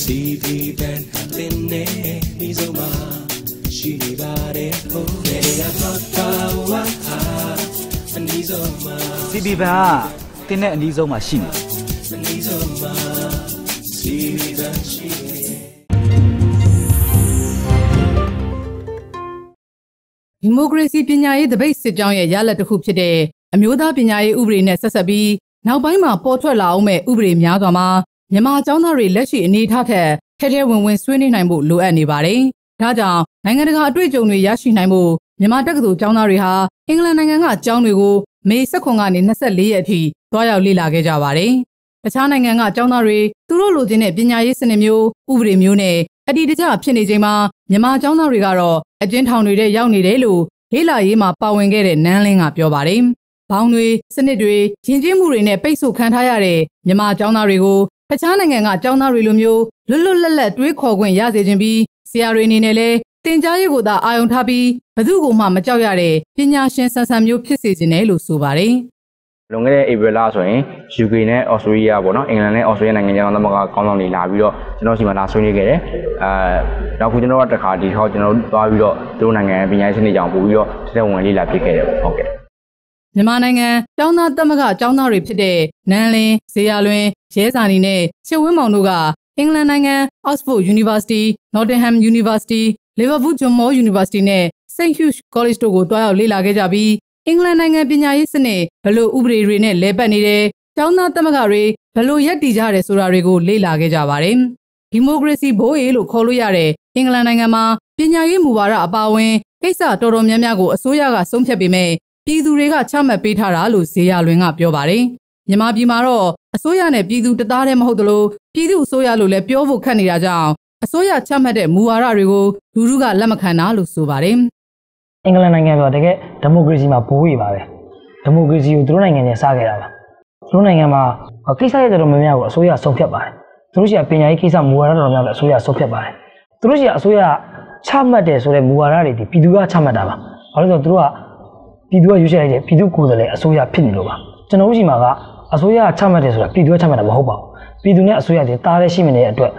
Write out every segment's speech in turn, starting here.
CV band hatinne nizoma shini bare ho mega thakawa nizoma CV band tinne nizoma shini nizoma CV band shini Democracy ပညာရေးတပိတ်စစ်ကြောင်းရဲ့ရလဒ်တစ်ခုဖြစ်တဲ့အမျိုးသားပညာရေးဥပဒေနဲ့ဆက်ဆက်ပြီးနောက်ပိုင်းမှာပေါ်ထွက်လာအောင်မဲ့ဥပဒေများစွာမှာမြန်မာကျောင်းသားတွေလက်ရှိအနေအထားထက်ထဲထဲဝင်ဝင်ဆွေးနွေးနိုင်ဖို့လိုအပ်နေပါတယ်။ဒါကြောင့်နိုင်ငံတကာအတွေ့အကြုံတွေရရှိနိုင်ဖို့မြန်မာတက္ကသိုလ်ကျောင်းသားတွေဟာအင်္ဂလန်နိုင်ငံကကျောင်းတွေကိုမေ19ကနေ24ရက်အထိသွားရောက်လေ့လာခဲ့ကြပါတယ်။တခြားနိုင်ငံကကျောင်းသားတွေသူတို့လိုချင်တဲ့ပညာရေးစနစ်မျိုးဥပဒေမျိုးနဲ့အတီးတကျဖြစ်နေချိန်မှာမြန်မာကျောင်းသားတွေကတော့အကျဉ်းထောင်တွေထဲရောက်နေတယ်လို့လေ့လာရေးမှာပါဝင်ခဲ့တဲ့နန်းလင်းကပြောပါတယ်။ဘောင်တွေစနစ်တွေယဉ်ကျေးမှုတွေနဲ့ပိတ်ဆို့ခံထားရတဲ့မြန်မာကျောင်းသားတွေကိုတခြားနိုင်ငံကကျောင်းသားတွေလိုမျိုးလွတ်လွတ်လပ်လပ်တွေးခေါ်ခွင့်ရစေခြင်းပြီးဆရာတွေအနေနဲ့လည်းသင်ကြားရေးကိုသာအာရုံထားပြီးဘယ်သူ့ကိုမှမကြောက်ရတဲ့ပညာရှင်ဆန်ဆန်မျိုးဖြစ်စေခြင်းနဲ့လို့ဆိုပါတယ်။လွန်ခဲ့တဲ့ April လဆိုရင် UK နဲ့ Australia ပေါ့နော်အင်္ဂလန်နဲ့ Australia နိုင်ငံကျောင်းသားသမဂ္ဂခေါင်းဆောင်တွေလာပြီးတော့ကျွန်တော်စီမှာလာဆွေးနွေးခဲ့တယ်။နောက်ခုကျွန်တော်ကတခါဒီဟောကျွန်တော်သွားပြီးတော့သူတို့နိုင်ငံပညာရေးစနစ်ကြောင်းပို့ပြီးတော့တက်ဝင်လေ့လာဖြစ်ခဲ့တယ်ပေါ့ဟုတ်ကဲ့။မြန်မာနိုင်ငံကျောင်းသားသမဂ္ဂကျောင်းသားတွေဖြစ်တဲ့နန်းလင်း၊ဇေယျလွင်၊ရဲဇာနီနဲ့ချစ်ဝင်းမောင်တို့ကအင်္ဂလန်နိုင်ငံ Oxford University, Nottingham University, Liverpool John Moore University နဲ့ St. Hugh's College တို့ကိုတွားရောက်လေ့လာခဲ့ကြပြီးအင်္ဂလန်နိုင်ငံပညာရေးစနစ်ဘယ်လိုဥပဒေတွေနဲ့လဲပတ်နေတယ်ကျောင်းသားသမဂ္ဂတွေဘယ်လိုရပ်တည်ကြတယ်ဆိုတာတွေကိုလေ့လာခဲ့ကြပါတယ်။ဒီမိုကရေစီဘိုးအေလို့ခေါ်လို့ရတဲ့အင်္ဂလန်နိုင်ငံမှာပညာရေးမူဝါဒအပါအဝင်ကိစ္စတော်တော်များများကိုအစိုးရကဆုံးဖြတ်ပေမဲ့ပြည်သူတွေကချမှတ်ပေးထားတာလို့ဇေယျလွင်ကပြောပါတယ်။မြန်မာပြည်မှာတော့အစိုးရနဲ့ပြည်သူတသားတည်းမဟုတ်သလိုပြည်သူအစိုးရလို့လည်းပြောဖို့ခက်နေတာကြောင့်အစိုးရချမှတ်တဲ့မူဝါဒတွေကိုလူထုကလက်မခံတာလို့ဆိုပါတယ်။အင်္ဂလန်နိုင်ငံပြောတကယ်ဒီမိုကရေစီမှာဘိုးကြီးပါပဲ။ဒီမိုကရေစီကိုသူတို့နိုင်ငံနဲ့စခဲ့တာပါ။သူတို့နိုင်ငံမှာကိစ္စရဲ့တော်တော်များများကိုအစိုးရဆုံးဖြတ်ပါတယ်။သူတို့ရှိရပညာရေးကိစ္စမူဝါဒတော်တော်များများအစိုးရဆုံးဖြတ်ပါတယ်။သူတို့ရှိရအစိုးရချမှတ်တယ်ဆိုတဲ့မူဝါဒတွေဒီပြည်သူကချမှတ်တာပါ။ဘာလို့လဲဆိုတော့သူတို့ကပြည်သူကရွေးချယ်လိုက်တဲ့ပြည်သူကိုယ်စားလှယ်အစိုးရဖြစ်နေလို့ပါ။ကျွန်တော်တို့ရှိမှာကအစိုးရချမှတ်တယ်ဆိုတာပြည်သူကချမှတ်တာမဟုတ်ပါဘူး။ပြည်သူနဲ့အစိုးရတွေတားတဲ့ရှိမနေတဲ့အတွက်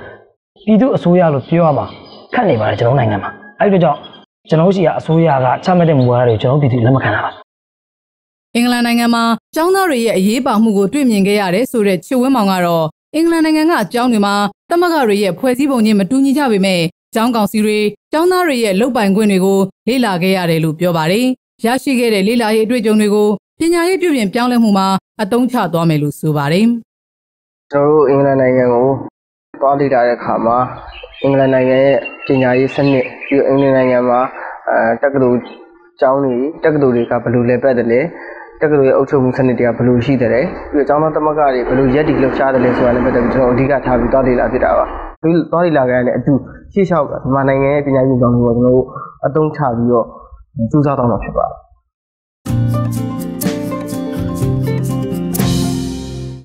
ပြည်သူအစိုးရလို့ပြောရမှာခက်နေပါတယ်ကျွန်တော်နိုင်ငံမှာ။အဲဒီတော့ကြောင့်ကျွန်တော်ရှိရအစိုးရကချမှတ်တဲ့မူဝါဒတွေကျွန်တော်ပြည်သူလက်မခံတာပါအင်္ဂလန်နိုင်ငံမှာကျောင်းသားတွေရဲ့အရေးပါမှုကိုတွေ့မြင်ခဲ့ရတယ်ဆိုတဲ့ချစ်ဝင်းမောင်ကတော့အင်္ဂလန်နိုင်ငံကကျောင်းတွေမှာသမဂ္ဂတွေရဲ့ဖွဲ့စည်းပုံချင်းမတူညီကြပေမဲ့ကျောင်းကောင်စီတွေကျောင်းသားတွေရဲ့လုပ်ပိုင်ခွင့်တွေကိုလေ့လာခဲ့ရတယ်လို့ပြောပါတယ်။ရရှိခဲ့တဲ့လေ့လာရေးအတွေ့အကြုံတွေကိုပညာရေးပြုပြင်ပြောင်းလဲမှုမှာအသုံးချသွားမယ်လို့ဆိုပါတယ်။ကျွန်တော်တို့အင်္ဂလန်နိုင်ငံကိုသွားလေ့လာတဲ့အခါမှာအင်္ဂလန်နိုင်ငံရဲ့ပညာရေးစနစ်ပြီးအင်္ဂလန်နိုင်ငံမှာတက္ကသိုလ်ကျောင်းတွေတက္ကသိုလ်တွေကဘယ်လိုလဲပတ်တယ်လဲတက္ကသိုလ်ရဲ့အုပ်ချုပ်မှုစနစ်တွေကဘယ်လိုရှိတယ်လဲပြီးတော့ကျောင်းသားသမဂ္ဂတွေဘယ်လိုရက်တီလှုပ်ရှားတယ်လဲဆိုတာလည်းပတ်သက်ပြီးကျွန်တော်အဓိကထားပြီးသွားလေ့လာဖြစ်တာပါ။ဒီသွားလေ့လာကြတဲ့အတူရှေ့လျှောက်ကမြန်မာနိုင်ငံရဲ့ပညာရေးကြောင်းကိုကျွန်တော်တို့အသုံးချပြီးတော့စူးစမ်းတော့မှာဖြစ်ပါတယ်။